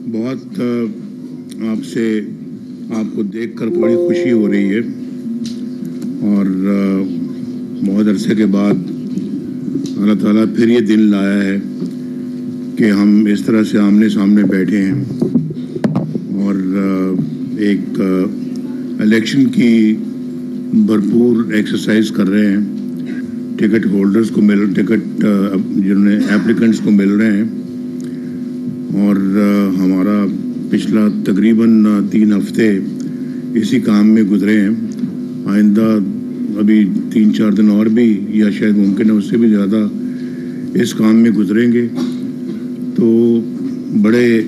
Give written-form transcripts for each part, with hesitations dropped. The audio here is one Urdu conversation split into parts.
بہت آپ کو دیکھ کر بڑی خوشی ہو رہی ہے اور بہت عرصے کے بعد اللہ تعالیٰ پھر یہ دن لایا ہے کہ ہم اس طرح سے آمنے سامنے بیٹھے ہیں اور ایک الیکشن کی بھرپور ایکسرسائز کر رہے ہیں. ٹکٹ ہولڈرز کو ٹکٹ جنہوں نے ایپلیکنٹس کو مل رہے ہیں اور ہمارا پچھلا تقریباً 3 ہفتے اسی کام میں گزرے ہیں. آئندہ ابھی 3-4 دن اور بھی یا شاید ممکن ہے اس سے بھی زیادہ اس کام میں گزریں گے. تو بڑے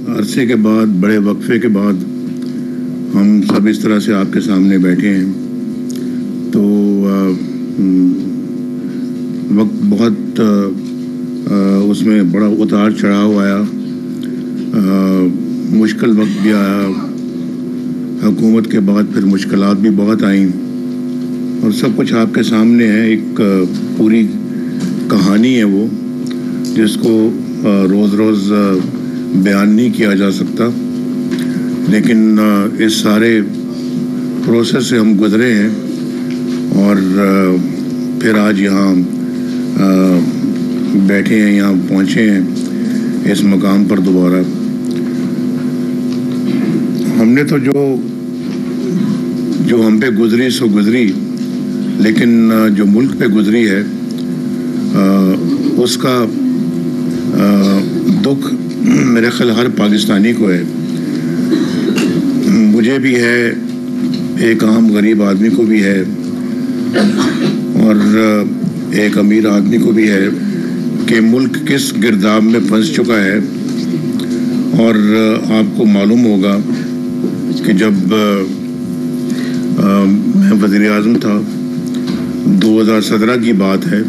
عرصے کے بعد بڑے وقفے کے بعد ہم سب اس طرح سے آپ کے سامنے بیٹھے ہیں. تو وقت بہت اس میں بڑا اتار چڑھاؤ آیا, مشکل وقت بھی آیا, حکومت کے بعد پھر مشکلات بھی بہت آئیں اور سب کچھ آپ کے سامنے ہے. ایک پوری کہانی ہے وہ جس کو روز روز بیان نہیں کیا جا سکتا, لیکن اس سارے پروسیس سے ہم گزرے ہیں اور پھر آج یہاں بیٹھے ہیں, یہاں پہنچے ہیں اس مقام پر دوبارہ. ہم نے تو جو ہم پہ گزری سو گزری, لیکن جو ملک پہ گزری ہے اس کا دکھ میرے خیال ہر پاکستانی کو ہے. مجھے بھی ہے, ایک عام غریب آدمی کو بھی ہے اور ایک امیر آدمی کو بھی ہے کہ ملک کس گرداب میں پھنس چکا ہے. اور آپ کو معلوم ہوگا کہ جب میں وزیر اعظم تھا 2017 کی بات ہے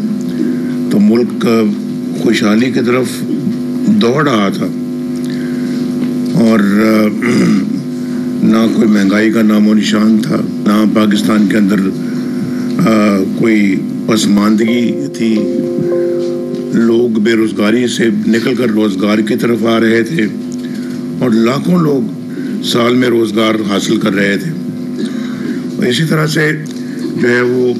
تو ملک خوشحالی کی طرف دوڑ رہا تھا اور نہ کوئی مہنگائی کا نام و نشان تھا, نہ پاکستان کے اندر کوئی پسماندگی تھی. لوگ بے روزگاری سے نکل کر روزگار کی طرف آ رہے تھے اور لاکھوں لوگ سال میں روزگار حاصل کر رہے تھے. اسی طرح سے جو ہے وہ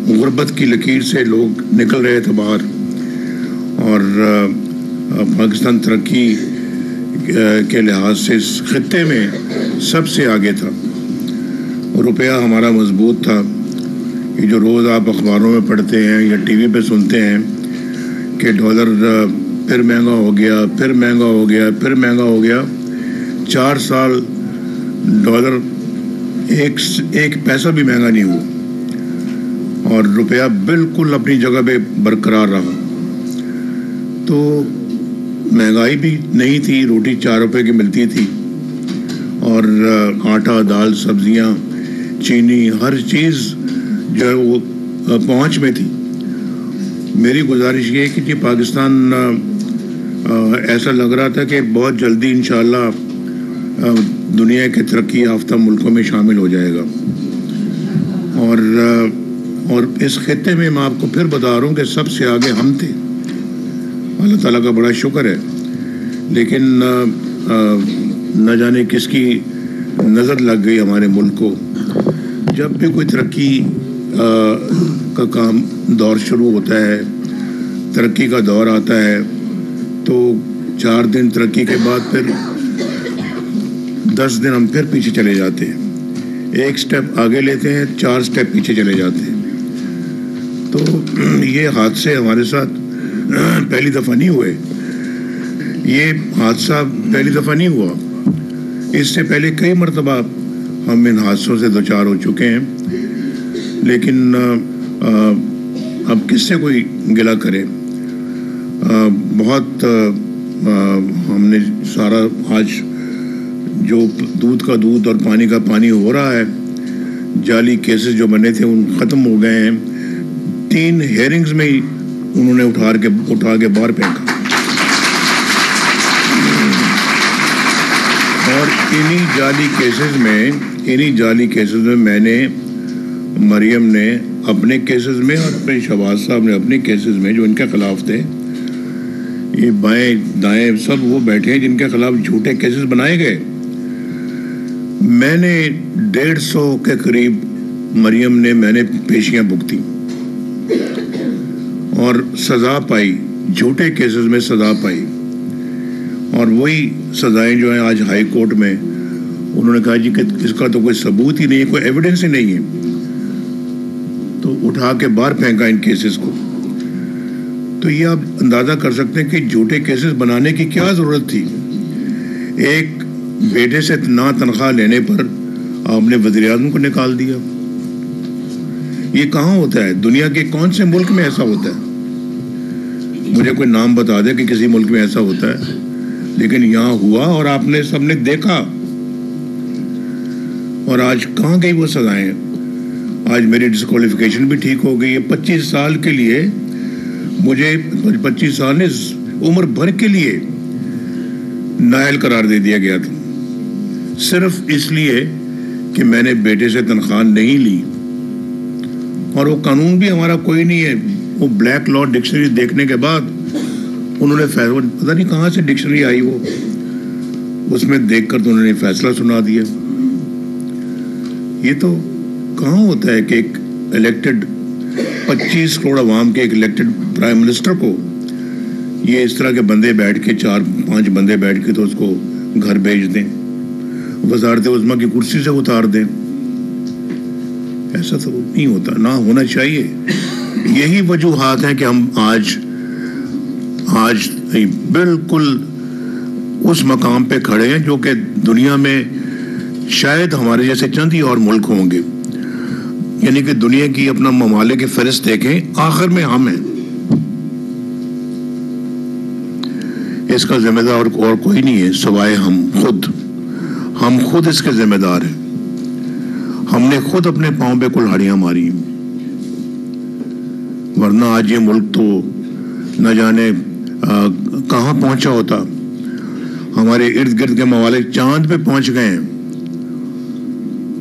غربت کی لکیر سے لوگ نکل رہے تھے باہر اور پاکستان ترقی کے لحاظ سے اس خطے میں سب سے آگے تھا. روپیہ ہمارا مضبوط تھا. یہ جو روز آپ اخباروں میں پڑھتے ہیں یا ٹی وی پہ سنتے ہیں کہ ڈالر پھر مہنگا ہو گیا, پھر مہنگا ہو گیا, پھر مہنگا ہو گیا. 4 سال ڈالر ایک پیسہ بھی مہنگا نہیں ہوا اور روپیہ بالکل اپنی جگہ پہ برقرار رہا. تو مہنگائی بھی نہیں تھی, روٹی 4 روپے کی ملتی تھی اور آٹا, دال, سبزیاں, چینی, ہر چیز جو ہے وہ پہنچ میں تھی. میری گزارش یہ ہے کہ پاکستان ایسا لگ رہا تھا کہ بہت جلدی انشاءاللہ دنیا کے ترقی یافتہ ملکوں میں شامل ہو جائے گا. اور اس خطے میں میں آپ کو پھر بتا رہا ہوں کہ سب سے آگے ہم تھے. اللہ تعالیٰ کا بڑا شکر ہے, لیکن نہ جانے کس کی نظر لگ گئی ہمارے ملک کو. جب بھی کوئی ترقی کا کام دور شروع ہوتا ہے, ترقی کا دور آتا ہے, تو 4 دن ترقی کے بعد پھر 10 دن ہم پھر پیچھے چلے جاتے ہیں. 1 سٹیپ آگے لیتے ہیں, 4 سٹیپ پیچھے چلے جاتے ہیں. تو یہ حادثے ہمارے ساتھ پہلی دفعہ نہیں ہوئے. یہ حادثہ پہلی دفعہ نہیں ہوا. اس سے پہلے کئی مرتبہ ہم ان حادثوں سے دوچار ہو چکے ہیں, لیکن اب کس سے کوئی گلہ کرے. بہت ہم نے سارا آج جو دودھ کا دودھ اور پانی کا پانی ہو رہا ہے, جعلی کیسز جو بنے تھے ان ختم ہو گئے ہیں. 3 ہیئرنگز میں ہی انہوں نے اٹھا کے باہر پھینکا اور انہی جعلی کیسز میں میں نے, مریم نے اپنے کیسز میں اور اپنے شہباز صاحب نے اپنے کیسز میں جو ان کے خلاف تھے, یہ بائیں دائیں سب وہ بیٹھے ہیں جن کے خلاف جھوٹے کیسز بنائے گئے. میں نے 150 کے قریب مریم نے میں نے پیشیاں بھگتی اور سزا پائی, جھوٹے کیسز میں سزا پائی. اور وہی سزائیں جو ہیں آج ہائی کورٹ میں انہوں نے کہا جی کہ اس کا تو کوئی ثبوت ہی نہیں ہے, کوئی ایویڈنس ہی نہیں ہے, تو اٹھا کے باہر پھینکا ان کیسز کو. تو یہ آپ اندازہ کر سکتے ہیں کہ جھوٹے کیسز بنانے کی کیا ضرورت تھی. ایک بیٹے سے نہ تنخواہ لینے پر آپ نے وزیر اعظم کو نکال دیا. یہ کہاں ہوتا ہے؟ دنیا کے کون سے ملک میں ایسا ہوتا ہے؟ مجھے کوئی نام بتا دے کہ کسی ملک میں ایسا ہوتا ہے. لیکن یہاں ہوا اور آپ نے سب نے دیکھا. اور آج کہاں گئی وہ سزائیں؟ آج میری ڈسکوالیفیکیشن بھی ٹھیک ہو گئی ہے. 25 سال کے لیے مجھے 25 سال نے عمر بھر کے لیے نااہل قرار دے دیا گیا تھا, صرف اس لیے کہ میں نے بیٹے سے تنخواہ نہیں لی. اور وہ قانون بھی ہمارا کوئی نہیں ہے. وہ بلیک لا ڈکشنری دیکھنے کے بعد انہوں نے فیصلہ, پتہ نہیں کہاں سے ڈکشنری آئی, وہ اس میں دیکھ کر تو انہوں نے فیصلہ سنا دیا. یہ تو کہاں ہوتا ہے کہ ایک الیکٹڈ 25 کروڑ عوام کے ایک الیکٹڈ پرائم منسٹر کو یہ اس طرح کے بندے بیٹھ کے 4-5 بندے بیٹھ کے تو اس کو گھر بھیج دیں, وزارت عظمیٰ کی کرسی سے اتار دیں. ایسا تو نہیں ہوتا, نہ ہونا چاہیے. یہی وجوہات ہیں کہ ہم آج بالکل اس مقام پہ کھڑے ہیں جو کہ دنیا میں شاید ہمارے جیسے چند ہی اور ملک ہوں گے. یعنی کہ دنیا کی اپنا ممالک کی فہرست دیکھیں, آخر میں ہم ہیں. اس کا ذمہ دار اور کوئی نہیں ہے سوائے ہم خود اس کے ذمہ دار ہیں. ہم نے خود اپنے پاؤں پہ کلہاڑیاں ماری, ورنہ آج یہ ملک تو نہ جانے کہاں پہنچا ہوتا. ہمارے ارد گرد کے ممالک چاند پہ پہنچ گئے ہیں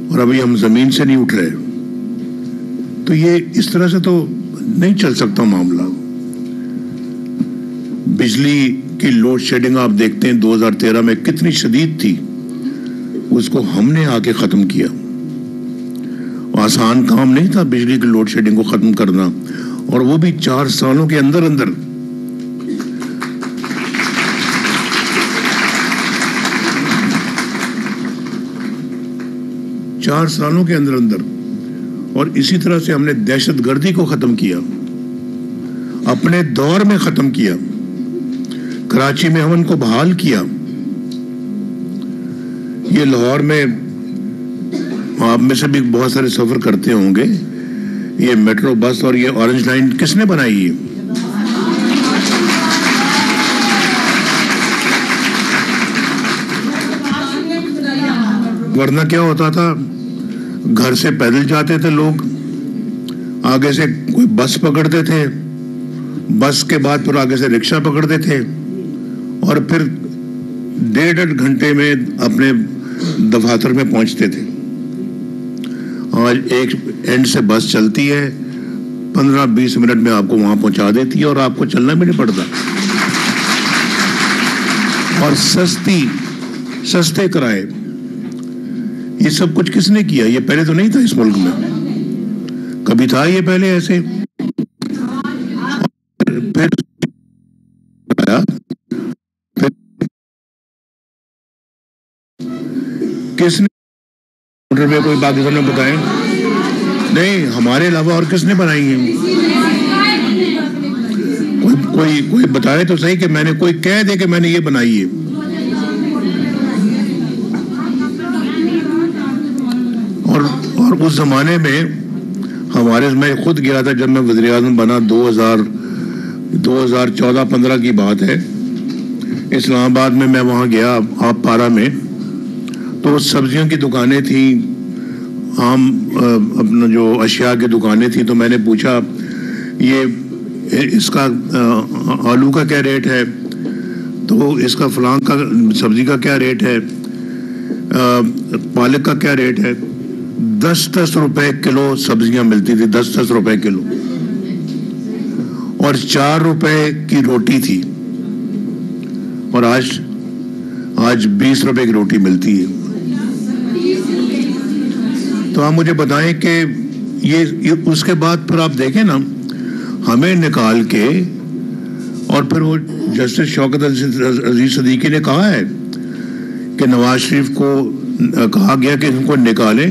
اور ابھی ہم زمین سے نہیں اٹھ رہے. تو یہ اس طرح سے تو نہیں چل سکتا معاملہ. بجلی کی لوڈ شیڈنگ آپ دیکھتے ہیں 2013 میں کتنی شدید تھی, اس کو ہم نے آ کے ختم کیا. آسان کام نہیں تھا بجلی کی لوڈ شیڈنگ کو ختم کرنا, اور وہ بھی 4 سالوں کے اندر 4 سالوں کے اندر. اور اسی طرح سے ہم نے دہشت گردی کو ختم کیا, اپنے دور میں ختم کیا. کراچی میں ہم ان کو بحال کیا. یہ لاہور میں آپ میں سے بھی بہت سارے سفر کرتے ہوں گے, یہ میٹرو بس اور یہ اورنج لائن کس نے بنائی ہے؟ ورنہ کیا ہوتا تھا, گھر سے پیدل جاتے تھے لوگ, آگے سے کوئی بس پکڑتے تھے, بس کے بعد پھر آگے سے رکشہ پکڑتے تھے, اور پھر 1.5 گھنٹے میں اپنے دفاتر میں پہنچتے تھے. آج ایک اینڈ سے بس چلتی ہے, 15-20 منٹ میں آپ کو وہاں پہنچا دیتی ہے اور آپ کو چلنا بھی نہیں پڑتا. اور سستے کرائے. یہ سب کچھ کس نے کیا؟ یہ پہلے تو نہیں تھا اس ملک میں, کبھی تھا یہ پہلے ایسے؟ پھر کس نے میں کوئی پاکستان میں بتائیں؟ نہیں, ہمارے علاوہ اور کس نے بنائی ہیں؟ کوئی بتائے تو صحیح کہ میں نے, کوئی کہہ دے کہ میں نے یہ بنائی ہے. اور اس زمانے میں میں خود گیا تھا جب میں وزیر اعظم بنا, 2014-15 کی بات ہے. اسلام آباد میں وہاں گیا, آپ پارا میں, تو سبزیوں کی دکانیں تھیں, عام اپنا جو اشیاء کی دکانیں تھیں. تو میں نے پوچھا یہ اس کا آلو کا کیا ریٹ ہے, تو اس کا فلاں کا سبزی کا کیا ریٹ ہے, پالک کا کیا ریٹ ہے. 10 روپے کلو سبزیاں ملتی تھی, 10 روپے کلو, اور 4 روپے کی روٹی تھی. اور آج 20 روپے کی روٹی ملتی ہے. تو آپ مجھے بتائیں کہ یہ اس کے بعد پھر آپ دیکھیں نا, ہمیں نکال کے, اور پھر وہ جسٹس شوکت عزیز صدیقی نے کہا ہے کہ نواز شریف کو کہا گیا کہ ان کو نکالیں.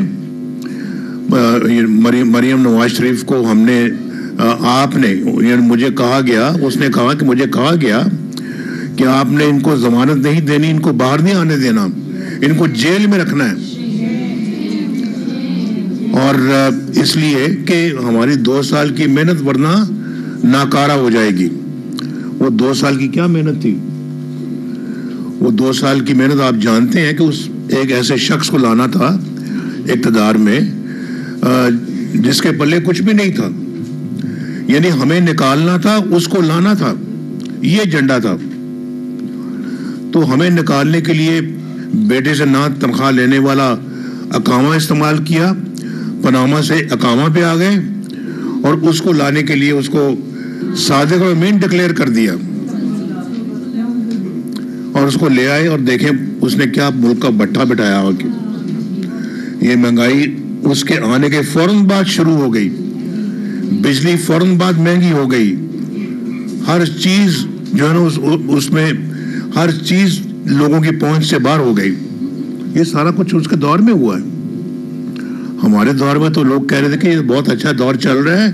مریم نواز شریف کو ہم نے, آپ نے, مجھے کہا گیا, اس نے کہا کہ مجھے کہا گیا کہ آپ نے ان کو ضمانت نہیں دینی, ان کو باہر نہیں آنے دینا, ان کو جیل میں رکھنا ہے. اور اس لیے کہ ہماری 2 سال کی محنت ورنہ ناکارہ ہو جائے گی. وہ 2 سال کی کیا محنت تھی؟ وہ 2 سال کی محنت آپ جانتے ہیں کہ اس ایک ایسے شخص کو لانا تھا اقتدار میں جس کے پلے کچھ بھی نہیں تھا. یعنی ہمیں نکالنا تھا, اس کو لانا تھا, یہ ایجنڈا تھا. تو ہمیں نکالنے کے لیے بیٹے سے نہ تنخواہ لینے والا اقامہ استعمال کیا, پاناما سے اقامہ پہ آ گئے, اور اس کو لانے کے لیے اس کو صادق و امین ڈکلیئر کر دیا, اور اس کو لے آئے. اور دیکھیں اس نے کیا ملک کا بٹھا بٹھایا ہوا. کہ یہ مہنگائی اس کے آنے کے فوراً بعد شروع ہو گئی, بجلی فوراً بعد مہنگی ہو گئی, ہر چیز جو ہے نا اس میں ہر چیز لوگوں کی پہنچ سے باہر ہو گئی. یہ سارا کچھ اس کے دور میں ہوا ہے. ہمارے دور میں تو لوگ کہہ رہے تھے کہ یہ بہت اچھا دور چل رہا ہے,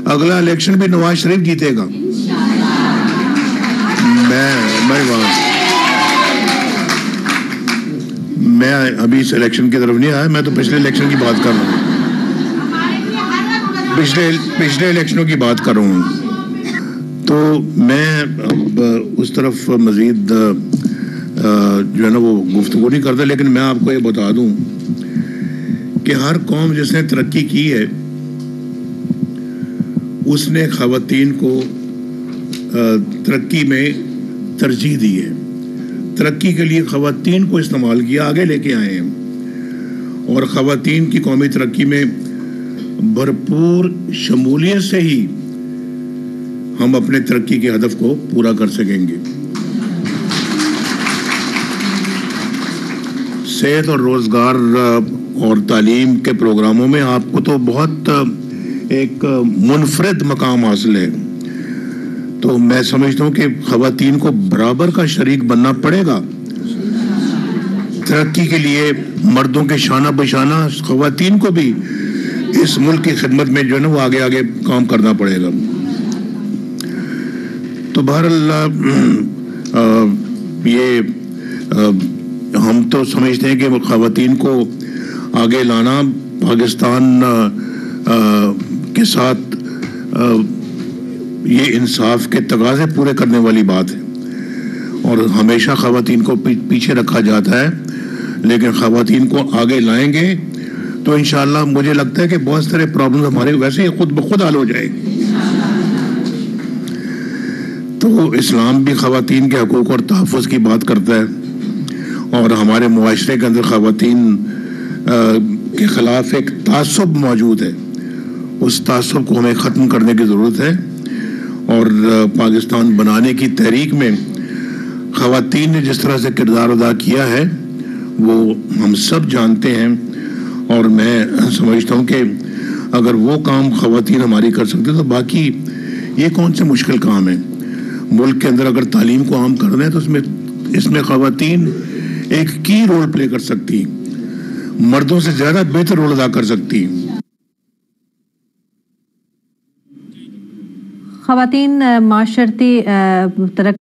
اگلا الیکشن بھی نواز شریف جیتے گا. میں ابھی اس الیکشن کی طرف نہیں آیا, میں تو پچھلے الیکشن کی بات کر رہا ہوں, پچھلے الیکشنوں کی بات کر رہا ہوں. تو میں اب اس طرف مزید جو ہے نا وہ گفتگو نہیں کرتا, لیکن میں آپ کو یہ بتا دوں کہ ہر قوم جس نے ترقی کی ہے اس نے خواتین کو ترقی میں ترجیح دی ہے. ترقی کے لیے خواتین کو استعمال کیا, آگے لے کے آئے ہیں, اور خواتین کی قومی ترقی میں بھرپور شمولیت سے ہی ہم اپنے ترقی کے ہدف کو پورا کر سکیں گے. صحت اور روزگار اور تعلیم کے پروگراموں میں آپ کو تو بہت ایک منفرد مقام حاصل ہے. تو میں سمجھتا ہوں کہ خواتین کو برابر کا شریک بننا پڑے گا. ترقی کے لیے مردوں کے شانہ بشانہ خواتین کو بھی اس ملک کی خدمت میں جو ہے نا وہ آگے آگے کام کرنا پڑے گا. تو بہرحال یہ ہم تو سمجھتے ہیں کہ خواتین کو آگے لانا پاکستان کے ساتھ یہ انصاف کے تقاضے پورے کرنے والی بات ہے, اور ہمیشہ خواتین کو پیچھے رکھا جاتا ہے, لیکن خواتین کو آگے لائیں گے تو انشاءاللہ مجھے لگتا ہے کہ بہت سارے پرابلم ہمارے ویسے ہی خود بخود حل ہو جائے گی. تو اسلام بھی خواتین کے حقوق اور تحفظ کی بات کرتا ہے, اور ہمارے معاشرے کے اندر خواتین کے خلاف ایک تعصب موجود ہے. اس تعصب کو ہمیں ختم کرنے کی ضرورت ہے, اور پاکستان بنانے کی تحریک میں خواتین نے جس طرح سے کردار ادا کیا ہے وہ ہم سب جانتے ہیں. اور میں سمجھتا ہوں کہ اگر وہ کام خواتین ہماری کر سکتے تو باقی یہ کون سے مشکل کام ہیں. ملک کے اندر اگر تعلیم کو عام کرنا ہے تو اس میں خواتین ایک کی رول پلے کر سکتی, مردوں سے زیادہ بہتر رول ادا کر سکتی. خواتین معاشرتی ترقی